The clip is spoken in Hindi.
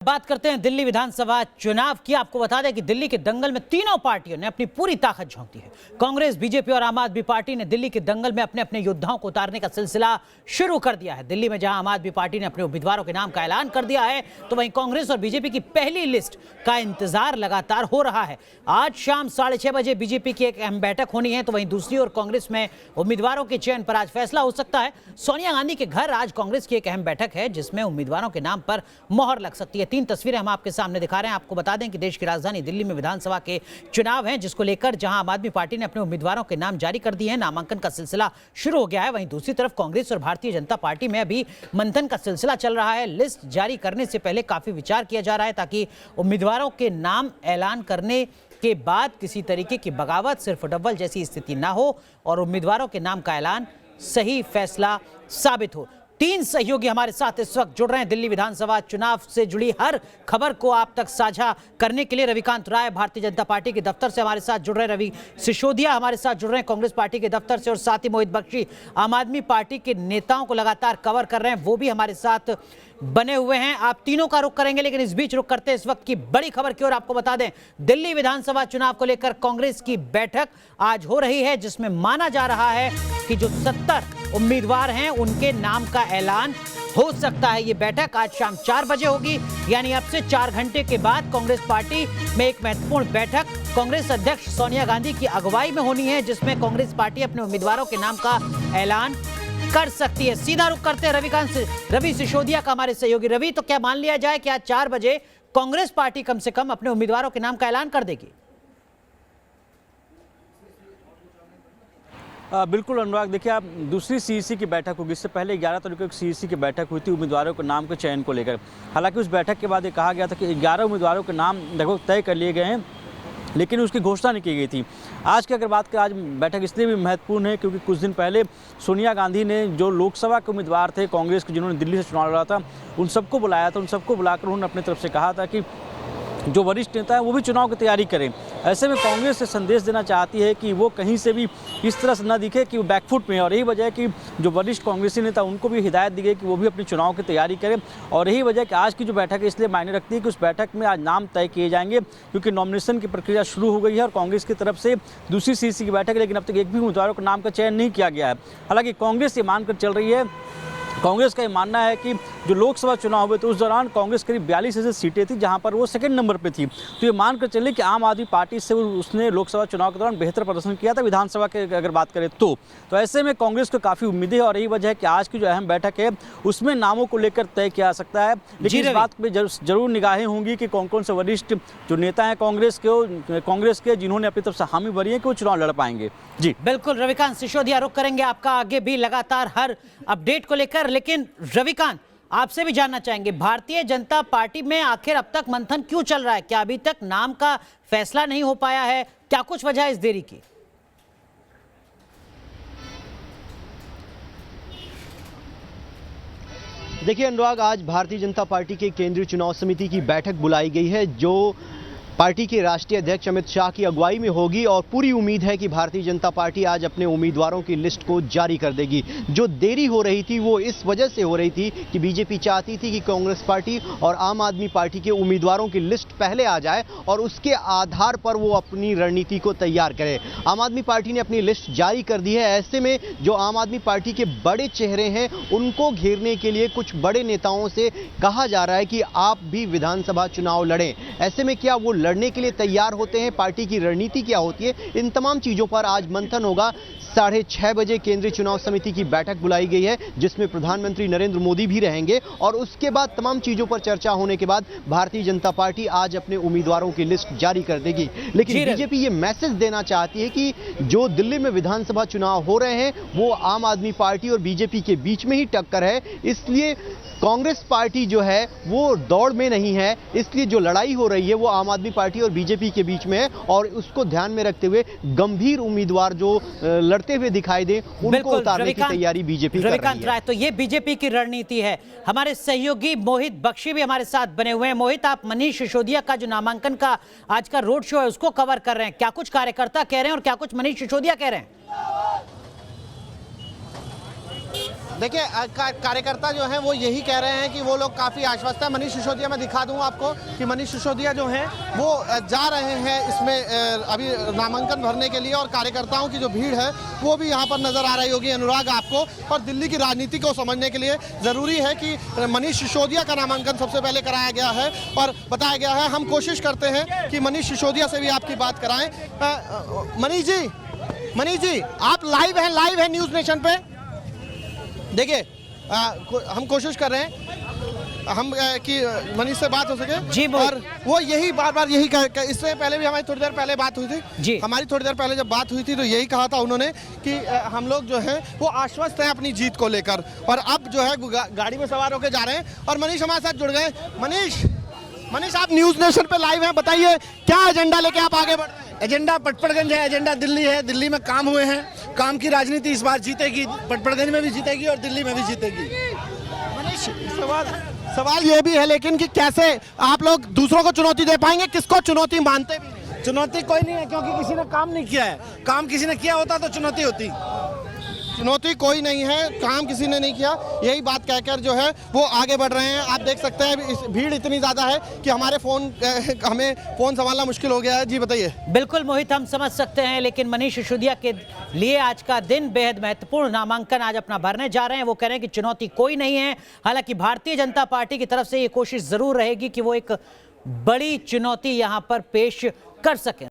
बात करते हैं दिल्ली विधानसभा चुनाव की। आपको बता दें कि दिल्ली के दंगल में तीनों पार्टियों ने अपनी पूरी ताकत झोंक दी है। कांग्रेस, बीजेपी और आम आदमी पार्टी ने दिल्ली के दंगल में अपने अपने योद्धाओं को उतारने का सिलसिला शुरू कर दिया है। दिल्ली में जहां आम आदमी पार्टी ने अपने उम्मीदवारों के नाम का ऐलान कर दिया है, तो वहीं कांग्रेस और बीजेपी की पहली लिस्ट का इंतजार लगातार हो रहा है। आज शाम 6:30 बजे बीजेपी की एक अहम बैठक होनी है, तो वहीं दूसरी ओर कांग्रेस में उम्मीदवारों के चयन पर आज फैसला हो सकता है। सोनिया गांधी के घर आज कांग्रेस की एक अहम बैठक है, जिसमें उम्मीदवारों के नाम पर मोहर लग सकती है। 3 तस्वीरें हम आपके सामने दिखा रहे हैं। आपको बता दें कि देश की राजधानी दिल्ली में विधानसभा के चुनाव हैं, जिसको लेकर जहां आम आदमी पार्टी ने अपने उम्मीदवारों के नाम जारी कर दिए हैं, नामांकन का सिलसिला शुरू हो गया है। वहीं दूसरी तरफ कांग्रेस और भारतीय जनता पार्टी में अभी मंथन का सिलसिला चल रहा है। लिस्ट जारी करने से पहले काफी विचार किया जा रहा है, ताकि उम्मीदवारों के नाम ऐलान करने के बाद किसी तरीके की बगावत, सिर्फ डबल जैसी स्थिति ना हो और उम्मीदवारों के नाम का ऐलान सही फैसला साबित हो। 3 सहयोगी हमारे साथ इस वक्त जुड़ रहे हैं दिल्ली विधानसभा चुनाव से जुड़ी हर खबर को आप तक साझा करने के लिए। रविकांत राय भारतीय जनता पार्टी के दफ्तर से हमारे साथ जुड़ रहे हैं, रवि सिसोदिया हमारे साथ जुड़ रहे हैं कांग्रेस पार्टी के दफ्तर से, और साथ ही मोहित बख्शी आम आदमी पार्टी के नेताओं को लगातार कवर कर रहे हैं, वो भी हमारे साथ बने हुए हैं। आप तीनों का रुख करेंगे, लेकिन इस बीच रुख करते हैं इस वक्त की बड़ी खबर की ओर। आपको बता दें, दिल्ली विधानसभा चुनाव को लेकर कांग्रेस की बैठक आज हो रही है, जिसमें माना जा रहा है कि जो 70 उम्मीदवार हैं उनके नाम का ऐलान हो सकता है। ये बैठक आज शाम 4 बजे होगी, यानी अब से 4 घंटे के बाद कांग्रेस पार्टी में एक महत्वपूर्ण बैठक कांग्रेस अध्यक्ष सोनिया गांधी की अगुवाई में होनी है, जिसमें कांग्रेस पार्टी अपने उम्मीदवारों के नाम का ऐलान कर सकती है। सीधा रुख करते हैं रवि सिसोदिया का, हमारे सहयोगी। रवि, तो क्या मान लिया जाए कि आज 4 बजे कांग्रेस पार्टी कम से कम अपने उम्मीदवारों के नाम का ऐलान कर देगी? बिल्कुल अनुराग, देखिए आप दूसरी सीईसी की बैठक होगी। इससे पहले 11 तारीख को एक सीईसी की बैठक हुई थी उम्मीदवारों के नाम के चयन को लेकर। हालांकि उस बैठक के बाद ये कहा गया था कि 11 उम्मीदवारों के नाम लगभग तय कर लिए गए हैं, लेकिन उसकी घोषणा नहीं की गई थी। आज की अगर बात करें, आज बैठक इसलिए भी महत्वपूर्ण है क्योंकि कुछ दिन पहले सोनिया गांधी ने जो लोकसभा के उम्मीदवार थे कांग्रेस के, जिन्होंने दिल्ली से चुनाव लड़ा था, उन सबको बुलाया था। उन सबको बुलाकर उन्होंने अपनी तरफ से कहा था कि जो वरिष्ठ नेता है वो भी चुनाव की तैयारी करें। ऐसे में कांग्रेस से संदेश देना चाहती है कि वो कहीं से भी इस तरह से न दिखे कि वो बैकफुट में है, और यही वजह है कि जो वरिष्ठ कांग्रेसी नेता उनको भी हिदायत दी गई कि वो भी अपनी चुनाव की तैयारी करें। और यही वजह कि आज की जो बैठक है इसलिए मायने रखती है कि उस बैठक में आज नाम तय किए जाएंगे, क्योंकि नॉमिनेशन की प्रक्रिया शुरू हो गई है और कांग्रेस की तरफ से दूसरी सीईसी की बैठक है, लेकिन अब तक एक भी उम्मीदवारों के नाम का चयन नहीं किया गया है। हालांकि कांग्रेस ये मानकर चल रही है, कांग्रेस का ये मानना है कि जो लोकसभा चुनाव हुए तो उस दौरान कांग्रेस करीब 42 ऐसी सीटें थी जहां पर वो सेकंड नंबर पे थी। तो ये मानकर चले कि आम आदमी पार्टी से उसने लोकसभा चुनाव के दौरान बेहतर प्रदर्शन किया था विधानसभा के अगर बात करें तो ऐसे में कांग्रेस को काफ़ी उम्मीदें है, और यही वजह है कि आज की जो अहम बैठक है उसमें नामों को लेकर तय किया जा सकता है। लेकिन इस बात पर जरूर निगाहें होंगी कि कौन कौन से वरिष्ठ जो नेता हैं कांग्रेस के जिन्होंने अपनी तरफ से हामी भरी है कि वो चुनाव लड़ पाएंगे। जी बिल्कुल, रविकांत सिसोदिया, रुख करेंगे आपका आगे भी लगातार हर अपडेट को लेकर। लेकिन रविकांत, आपसे भी जानना चाहेंगे, भारतीय जनता पार्टी में आखिर अब तक मंथन क्यों चल रहा है? क्या अभी तक नाम का फैसला नहीं हो पाया है? क्या कुछ वजह है इस देरी की? देखिए अनुराग, आज भारतीय जनता पार्टी के केंद्रीय चुनाव समिति की बैठक बुलाई गई है, जो पार्टी के राष्ट्रीय अध्यक्ष अमित शाह की अगुवाई में होगी, और पूरी उम्मीद है कि भारतीय जनता पार्टी आज अपने उम्मीदवारों की लिस्ट को जारी कर देगी। जो देरी हो रही थी वो इस वजह से हो रही थी कि बीजेपी चाहती थी कि कांग्रेस पार्टी और आम आदमी पार्टी के उम्मीदवारों की लिस्ट पहले आ जाए और उसके आधार पर वो अपनी रणनीति को तैयार करे। आम आदमी पार्टी ने अपनी लिस्ट जारी कर दी है। ऐसे में जो आम आदमी पार्टी के बड़े चेहरे हैं उनको घेरने के लिए कुछ बड़े नेताओं से कहा जा रहा है कि आप भी विधानसभा चुनाव लड़ें। ऐसे में क्या वो लड़ने के लिए तैयार होते हैं? पार्टी की रणनीति क्या होती है? इन तमाम चीजों पर आज मंथन होगा। 6:30 बजे केंद्रीय चुनाव समिति की बैठक बुलाई गई है, जिसमें प्रधानमंत्री नरेंद्र मोदी भी रहेंगे, और उसके बाद तमाम चीजों पर चर्चा होने के बाद भारतीय जनता पार्टी आज अपने उम्मीदवारों की लिस्ट जारी कर देगी। लेकिन बीजेपी ये मैसेज देना चाहती है कि जो दिल्ली में विधानसभा चुनाव हो रहे हैं वो आम आदमी पार्टी और बीजेपी के बीच में ही टक्कर है, इसलिए कांग्रेस पार्टी जो है वो दौड़ में नहीं है। इसलिए जो लड़ाई हो रही है वो आम आदमी पार्टी और बीजेपी के बीच में है, और उसको ध्यान में रखते हुए गंभीर उम्मीदवार जो लड़ते हुए दिखाई दे उनको उतारने की तैयारी बीजेपी कर रही है। रविकांत राय, तो ये बीजेपी की रणनीति है। हमारे सहयोगी मोहित बख्शी भी हमारे साथ बने हुए हैं। मोहित, आप मनीष सिसोदिया का जो नामांकन का आज का रोड शो है उसको कवर कर रहे हैं, क्या कुछ कार्यकर्ता कह रहे हैं और क्या कुछ मनीष सिसोदिया कह रहे हैं? देखिए कार्यकर्ता जो हैं वो यही कह रहे हैं कि वो लोग काफ़ी आश्वस्त है। मनीष सिसोदिया मैं दिखा दूं आपको कि मनीष सिसोदिया जो हैं वो जा रहे हैं इसमें अभी नामांकन भरने के लिए, और कार्यकर्ताओं की जो भीड़ है वो भी यहाँ पर नज़र आ रही होगी अनुराग आपको। और दिल्ली की राजनीति को समझने के लिए ज़रूरी है कि मनीष सिसोदिया का नामांकन सबसे पहले कराया गया है और बताया गया है। हम कोशिश करते हैं कि मनीष सिसोदिया से भी आपकी बात कराएं। मनीष जी आप लाइव हैं न्यूज़ नेशन पे। देखिए हम कोशिश कर रहे हैं हम कि मनीष से बात हो सके जी, और वो यही बार यही इससे पहले भी हमारी थोड़ी देर पहले बात हुई थी जी। हमारी थोड़ी देर पहले जब बात हुई थी तो यही कहा था उन्होंने कि हम लोग जो है वो आश्वस्त हैं अपनी जीत को लेकर, और अब जो है गाड़ी में सवार होकर जा रहे हैं। और मनीष हमारे साथ जुड़ गए। मनीष आप न्यूज़ नेशन पे लाइव हैं, बताइए क्या एजेंडा लेके आप आगे बढ़ रहे हैं? एजेंडा पटपड़गंज है, एजेंडा दिल्ली है। दिल्ली में काम हुए हैं, काम की राजनीति इस बार जीतेगी, पटपड़गंज में भी जीतेगी और दिल्ली में भी जीतेगी। मनीष सवाल ये भी है लेकिन कि कैसे आप लोग दूसरों को चुनौती दे पाएंगे, किसको चुनौती मानते भी नहीं? चुनौती कोई नहीं है क्योंकि किसी ने काम नहीं किया है। काम किसी ने किया होता तो चुनौती होती। चुनौती कोई नहीं है, काम किसी ने नहीं किया, यही बात कहकर जो है वो आगे बढ़ रहे हैं। आप देख सकते हैं भीड़ इतनी ज़्यादा है कि हमें फ़ोन संभालना मुश्किल हो गया है। जी बताइए। बिल्कुल मोहित, हम समझ सकते हैं, लेकिन मनीष सिसोदिया के लिए आज का दिन बेहद महत्वपूर्ण। नामांकन आज अपना भरने जा रहे हैं। वो कह रहे हैं कि चुनौती कोई नहीं है। हालांकि भारतीय जनता पार्टी की तरफ से ये कोशिश जरूर रहेगी कि वो एक बड़ी चुनौती यहां पर पेश कर सकें।